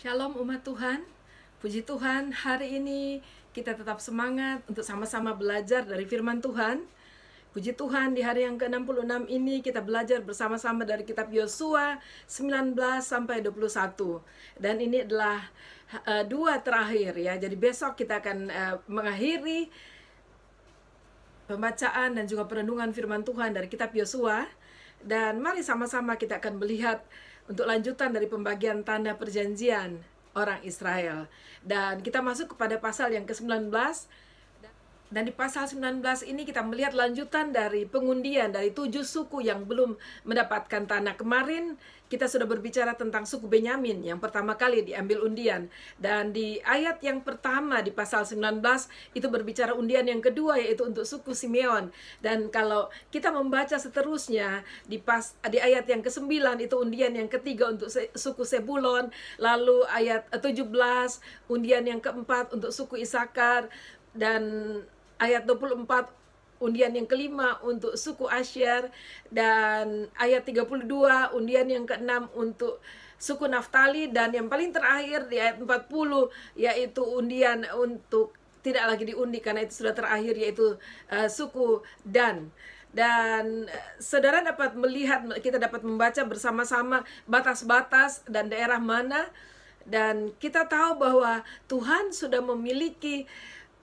Shalom umat Tuhan, puji Tuhan hari ini kita tetap semangat untuk sama-sama belajar dari firman Tuhan. Puji Tuhan di hari yang ke-66 ini kita belajar bersama-sama dari kitab Yosua 19 sampai 21. Dan ini adalah dua terakhir ya. Jadi besok kita akan mengakhiri pembacaan dan juga perenungan firman Tuhan dari kitab Yosua. Dan mari sama-sama kita akan melihat untuk lanjutan dari pembagian tanda perjanjian orang Israel. Dan kita masuk kepada pasal yang ke-19. Dan di pasal 19 ini kita melihat lanjutan dari pengundian dari 7 suku yang belum mendapatkan tanah. Kemarin kita sudah berbicara tentang suku Benyamin yang pertama kali diambil undian. Dan di ayat yang pertama di pasal 19 itu berbicara undian yang kedua, yaitu untuk suku Simeon. Dan kalau kita membaca seterusnya di ayat yang ke-9 itu undian yang ketiga untuk suku Sebulon. Lalu ayat 17 undian yang keempat untuk suku Isakar. Dan ayat 24 undian yang kelima untuk suku Asyer, dan ayat 32 undian yang keenam untuk suku Naftali, dan yang paling terakhir di ayat 40 yaitu undian untuk tidak lagi diundi karena itu sudah terakhir, yaitu suku Dan. Dan saudara dapat melihat, kita dapat membaca bersama-sama batas-batas dan daerah mana, dan kita tahu bahwa Tuhan sudah memiliki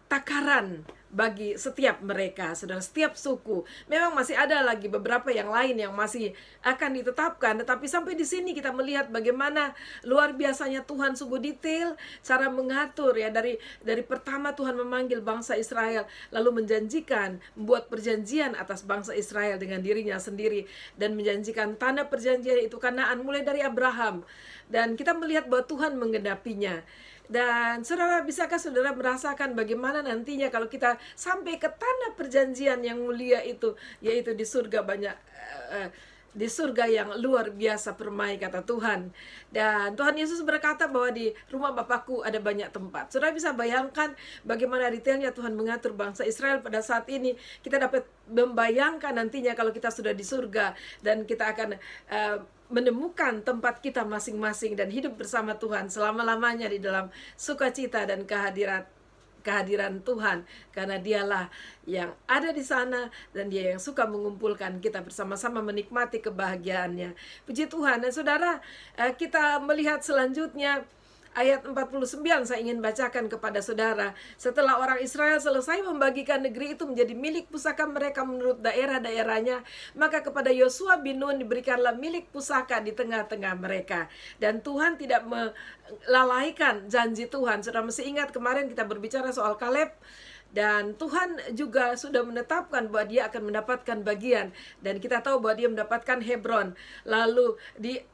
takaran bagi setiap mereka, saudara, setiap suku. Memang masih ada lagi beberapa yang lain yang masih akan ditetapkan, tetapi sampai di sini kita melihat bagaimana luar biasanya Tuhan sungguh detail cara mengatur ya, dari pertama Tuhan memanggil bangsa Israel, lalu menjanjikan membuat perjanjian atas bangsa Israel dengan dirinya sendiri, dan menjanjikan tanah perjanjian itu Kanaan mulai dari Abraham, dan kita melihat bahwa Tuhan menggenapinya. Dan saudara, bisakah saudara merasakan bagaimana nantinya kalau kita sampai ke tanah perjanjian yang mulia itu, yaitu di surga banyak di surga yang luar biasa permai, kata Tuhan. Dan Tuhan Yesus berkata bahwa di rumah Bapakku ada banyak tempat. Saudara bisa bayangkan bagaimana detailnya Tuhan mengatur bangsa Israel pada saat ini. Kita dapat membayangkan nantinya kalau kita sudah di surga dan kita akan menemukan tempat kita masing-masing dan hidup bersama Tuhan selama-lamanya di dalam sukacita dan kehadiran Tuhan, karena dialah yang ada di sana dan dia yang suka mengumpulkan kita bersama-sama menikmati kebahagiaannya. Puji Tuhan. Dan saudara, kita melihat selanjutnya ayat 49 saya ingin bacakan kepada saudara. Setelah orang Israel selesai membagikan negeri itu menjadi milik pusaka mereka menurut daerah-daerahnya, maka kepada Yosua bin Nun diberikanlah milik pusaka di tengah-tengah mereka. Dan Tuhan tidak melalaikan janji Tuhan. Saudara mesti ingat kemarin kita berbicara soal Kaleb, dan Tuhan juga sudah menetapkan bahwa dia akan mendapatkan bagian, dan kita tahu bahwa dia mendapatkan Hebron. Lalu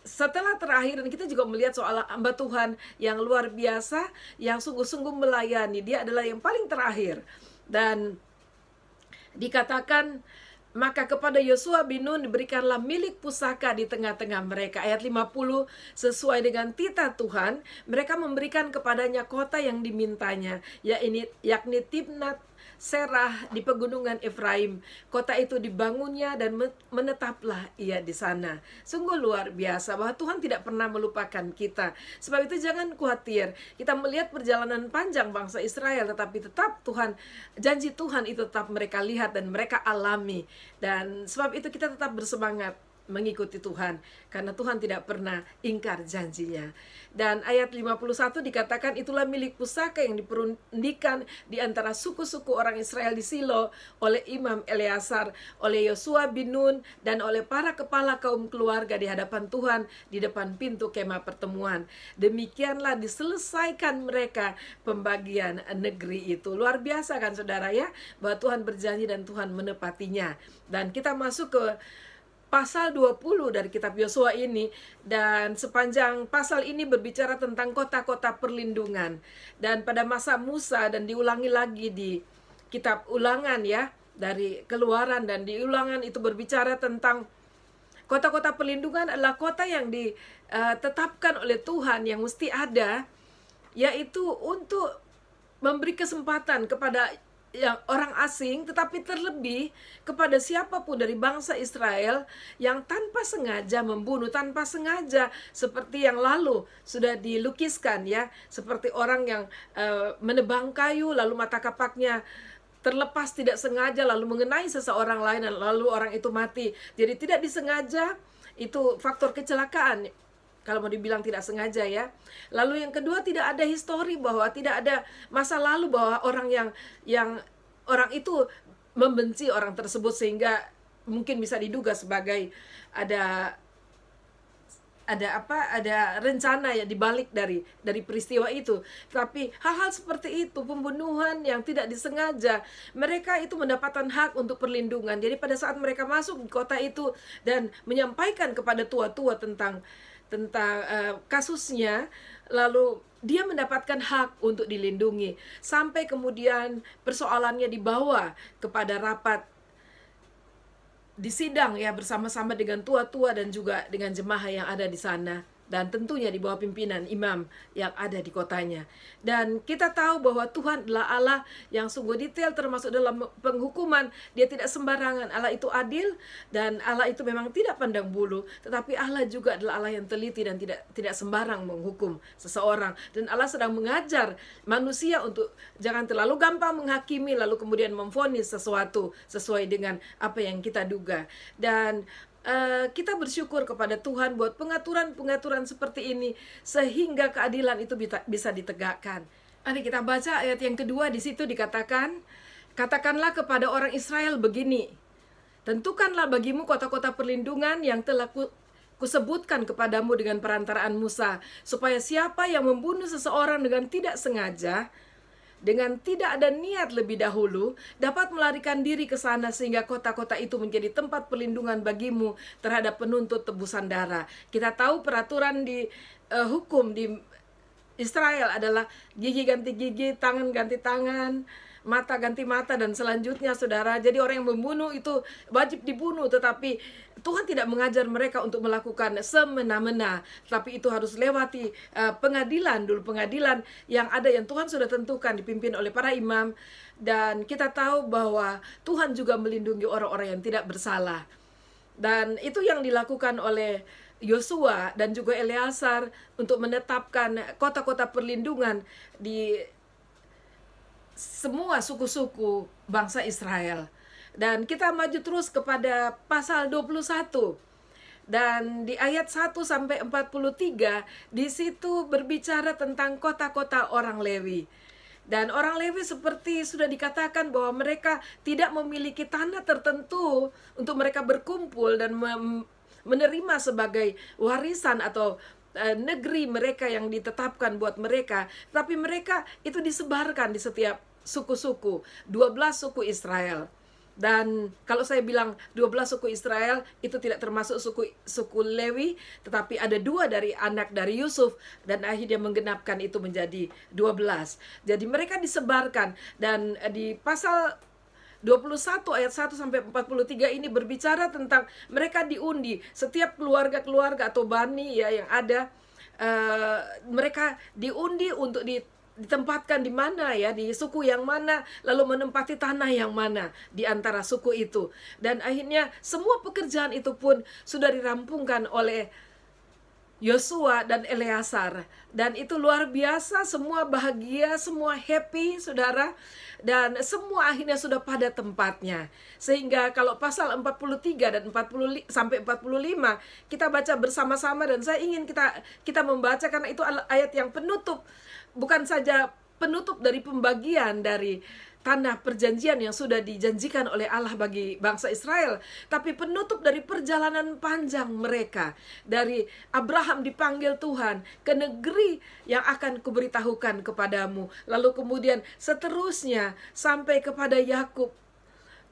setelah terakhir, dan kita juga melihat soal hamba Tuhan yang luar biasa, yang sungguh-sungguh melayani. Dia adalah yang paling terakhir. Dan dikatakan, maka kepada Yosua bin Nun diberikanlah milik pusaka di tengah-tengah mereka. Ayat 50, sesuai dengan titah Tuhan, mereka memberikan kepadanya kota yang dimintanya, yakni Timnat Serah di pegunungan Efraim. Kota itu dibangunnya dan menetaplah ia di sana. Sungguh luar biasa bahwa Tuhan tidak pernah melupakan kita. Sebab itu jangan khawatir. Kita melihat perjalanan panjang bangsa Israel, tetapi tetap janji Tuhan itu tetap mereka lihat dan mereka alami. Dan sebab itu kita tetap bersemangat mengikuti Tuhan, karena Tuhan tidak pernah ingkar janjinya. Dan ayat 51 dikatakan, itulah milik pusaka yang diperundikan di antara suku-suku orang Israel di Silo oleh Imam Eleazar, oleh Yosua bin Nun, dan oleh para kepala kaum keluarga di hadapan Tuhan di depan pintu kemah pertemuan. Demikianlah diselesaikan mereka pembagian negeri itu. Luar biasa kan saudara ya, bahwa Tuhan berjanji dan Tuhan menepatinya. Dan kita masuk ke pasal 20 dari kitab Yosua ini, dan sepanjang pasal ini berbicara tentang kota-kota perlindungan. Dan pada masa Musa, dan diulangi lagi di kitab Ulangan ya, dari Keluaran dan di Ulangan itu berbicara tentang kota-kota perlindungan adalah kota yang ditetapkan oleh Tuhan yang mesti ada, yaitu untuk memberi kesempatan kepada yang orang asing, tetapi terlebih kepada siapapun dari bangsa Israel yang tanpa sengaja membunuh, tanpa sengaja, seperti yang lalu sudah dilukiskan ya, seperti orang yang menebang kayu lalu mata kapaknya terlepas tidak sengaja lalu mengenai seseorang lain dan lalu orang itu mati. Jadi tidak disengaja, itu faktor kecelakaan kalau mau dibilang tidak sengaja ya. Lalu yang kedua, tidak ada histori, bahwa tidak ada masa lalu bahwa orang yang orang itu membenci orang tersebut sehingga mungkin bisa diduga sebagai ada rencana ya dibalik dari peristiwa itu. Tapi hal-hal seperti itu, pembunuhan yang tidak disengaja, mereka itu mendapatkan hak untuk perlindungan. Jadi pada saat mereka masuk di kota itu dan menyampaikan kepada tua-tua tentang kasusnya, lalu dia mendapatkan hak untuk dilindungi. Sampai kemudian persoalannya dibawa kepada rapat di sidang ya, bersama-sama dengan tua-tua dan juga dengan jemaah yang ada di sana, dan tentunya di bawah pimpinan imam yang ada di kotanya. Dan kita tahu bahwa Tuhan adalah Allah yang sungguh detail, termasuk dalam penghukuman. Dia tidak sembarangan. Allah itu adil, dan Allah itu memang tidak pandang bulu, tetapi Allah juga adalah Allah yang teliti dan tidak sembarang menghukum seseorang. Dan Allah sedang mengajar manusia untuk jangan terlalu gampang menghakimi lalu kemudian memvonis sesuatu sesuai dengan apa yang kita duga. Dan kita bersyukur kepada Tuhan buat pengaturan-pengaturan seperti ini sehingga keadilan itu bisa ditegakkan. Mari kita baca ayat yang kedua. Di situ dikatakan, katakanlah kepada orang Israel begini, tentukanlah bagimu kota-kota perlindungan yang telah kusebutkan kepadamu dengan perantaraan Musa, supaya siapa yang membunuh seseorang dengan tidak sengaja, dengan tidak ada niat lebih dahulu, dapat melarikan diri ke sana sehingga kota-kota itu menjadi tempat perlindungan bagimu terhadap penuntut tebusan darah. Kita tahu peraturan di hukum di Israel adalah gigi ganti gigi, tangan ganti tangan, mata ganti mata, dan selanjutnya saudara. Jadi orang yang membunuh itu wajib dibunuh, tetapi Tuhan tidak mengajar mereka untuk melakukan semena-mena, tapi itu harus lewati pengadilan dulu, pengadilan yang ada yang Tuhan sudah tentukan, dipimpin oleh para imam. Dan kita tahu bahwa Tuhan juga melindungi orang-orang yang tidak bersalah. Dan itu yang dilakukan oleh Yosua dan juga Eleazar untuk menetapkan kota-kota perlindungan di semua suku-suku bangsa Israel. Dan kita maju terus kepada pasal 21. Dan di ayat 1 sampai 43 di situ berbicara tentang kota-kota orang Lewi. Dan orang Lewi seperti sudah dikatakan bahwa mereka tidak memiliki tanah tertentu untuk mereka berkumpul dan menerima sebagai warisan atau negeri mereka yang ditetapkan buat mereka, tapi mereka itu disebarkan di setiap suku-suku, 12 suku Israel. Dan kalau saya bilang 12 suku Israel, itu tidak termasuk suku Lewi, tetapi ada 2 dari anak dari Yusuf, dan akhirnya menggenapkan itu menjadi 12. Jadi mereka disebarkan, dan di pasal 21 ayat 1 sampai 43 ini berbicara tentang mereka diundi. Setiap keluarga-keluarga atau bani ya yang ada, mereka diundi untuk ditempatkan di mana ya, di suku yang mana, lalu menempati tanah yang mana di antara suku itu. Dan akhirnya semua pekerjaan itu pun sudah dirampungkan oleh Yosua dan Eleazar. Dan itu luar biasa, semua bahagia, semua happy saudara. Dan semua akhirnya sudah pada tempatnya. Sehingga kalau pasal 43 dan 40 sampai 45 kita baca bersama-sama, dan saya ingin kita membaca karena itu ayat yang penutup. Bukan saja penutup dari pembagian dari tanah perjanjian yang sudah dijanjikan oleh Allah bagi bangsa Israel, tapi penutup dari perjalanan panjang mereka. Dari Abraham dipanggil Tuhan ke negeri yang akan kuberitahukan kepadamu. Lalu kemudian seterusnya sampai kepada Yakub.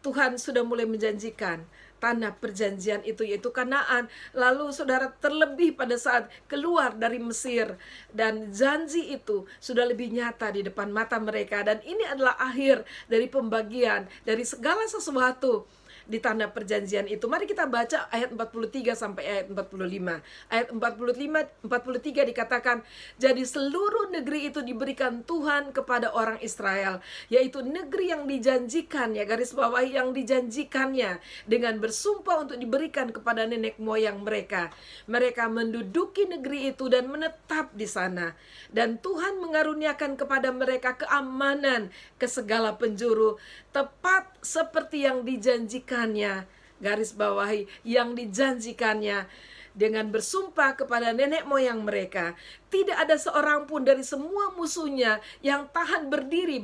Tuhan sudah mulai menjanjikan tanah perjanjian itu, yaitu Kanaan. Lalu saudara, terlebih pada saat keluar dari Mesir, dan janji itu sudah lebih nyata di depan mata mereka. Dan ini adalah akhir dari pembagian dari segala sesuatu di tanah perjanjian itu. Mari kita baca ayat 43 sampai ayat 45. Ayat 43 dikatakan, jadi seluruh negeri itu diberikan Tuhan kepada orang Israel, yaitu negeri yang dijanjikan, ya garis bawah, yang dijanjikannya dengan bersumpah untuk diberikan kepada nenek moyang mereka. Mereka menduduki negeri itu dan menetap di sana. Dan Tuhan mengaruniakan kepada mereka keamanan ke segala penjuru, tepat seperti yang dijanjikannya. Garis bawahi, yang dijanjikannya dengan bersumpah kepada nenek moyang mereka. Tidak ada seorang pun dari semua musuhnya yang tahan berdiri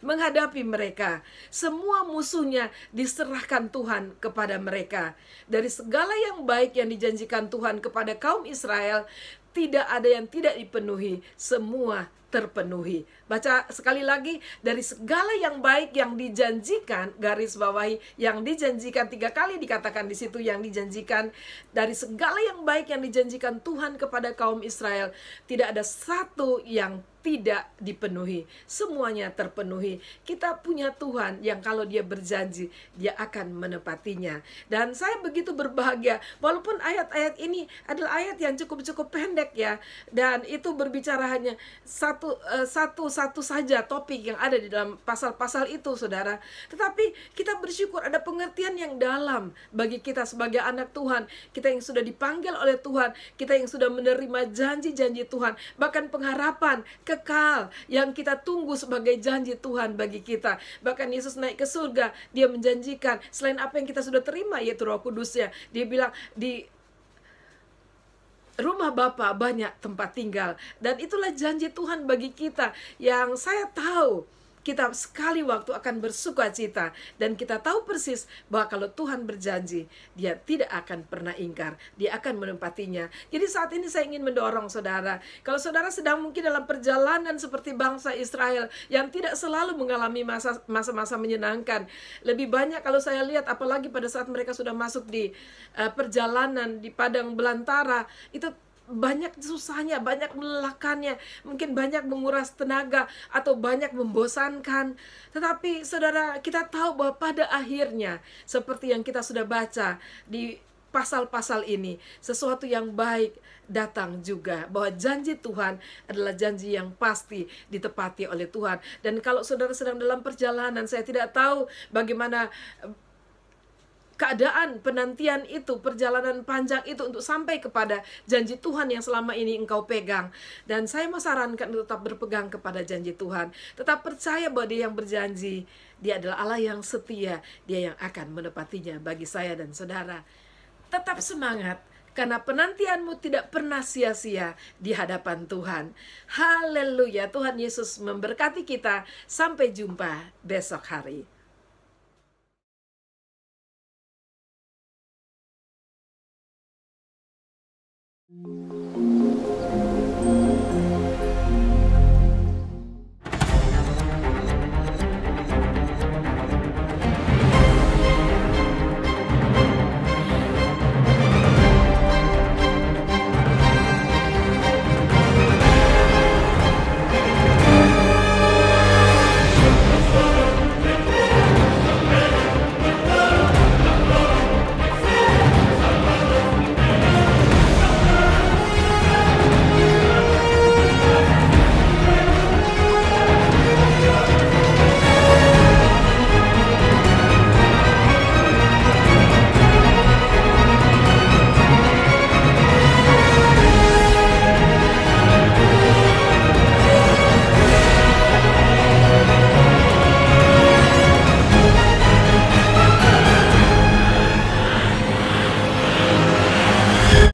menghadapi mereka. Semua musuhnya diserahkan Tuhan kepada mereka. Dari segala yang baik yang dijanjikan Tuhan kepada kaum Israel, tidak ada yang tidak dipenuhi, semua terpenuhi. Baca sekali lagi, dari segala yang baik yang dijanjikan, garis bawahi, yang dijanjikan, 3 kali dikatakan di situ yang dijanjikan. Dari segala yang baik yang dijanjikan Tuhan kepada kaum Israel, tidak ada satu yang tidak dipenuhi, semuanya terpenuhi. Kita punya Tuhan yang kalau Dia berjanji, Dia akan menepatinya. Dan saya begitu berbahagia, walaupun ayat-ayat ini adalah ayat yang cukup pendek ya, dan itu berbicara hanya satu saja topik yang ada di dalam pasal-pasal itu, saudara. Tetapi kita bersyukur ada pengertian yang dalam bagi kita sebagai anak Tuhan, kita yang sudah dipanggil oleh Tuhan, kita yang sudah menerima janji-janji Tuhan, bahkan pengharapan kekal yang kita tunggu sebagai janji Tuhan bagi kita. Bahkan Yesus naik ke surga, Dia menjanjikan selain apa yang kita sudah terima, yaitu Roh Kudusnya, Dia bilang di rumah Bapa banyak tempat tinggal. Dan itulah janji Tuhan bagi kita, yang saya tahu kita sekali waktu akan bersuka cita. Dan kita tahu persis bahwa kalau Tuhan berjanji, Dia tidak akan pernah ingkar, Dia akan menepatinya. Jadi saat ini saya ingin mendorong saudara, kalau saudara sedang mungkin dalam perjalanan seperti bangsa Israel yang tidak selalu mengalami masa-masa menyenangkan. Lebih banyak kalau saya lihat, apalagi pada saat mereka sudah masuk di perjalanan di padang belantara, itu banyak susahnya, banyak melelahkannya, mungkin banyak menguras tenaga atau banyak membosankan. Tetapi saudara, kita tahu bahwa pada akhirnya, seperti yang kita sudah baca di pasal-pasal ini, sesuatu yang baik datang juga, bahwa janji Tuhan adalah janji yang pasti ditepati oleh Tuhan. Dan kalau saudara sedang dalam perjalanan, saya tidak tahu bagaimana keadaan penantian itu, perjalanan panjang itu untuk sampai kepada janji Tuhan yang selama ini engkau pegang. Dan saya mau sarankan untuk tetap berpegang kepada janji Tuhan. Tetap percaya bahwa Dia yang berjanji, Dia adalah Allah yang setia, Dia yang akan menepatinya bagi saya dan saudara. Tetap semangat, karena penantianmu tidak pernah sia-sia di hadapan Tuhan. Haleluya, Tuhan Yesus memberkati kita. Sampai jumpa besok hari.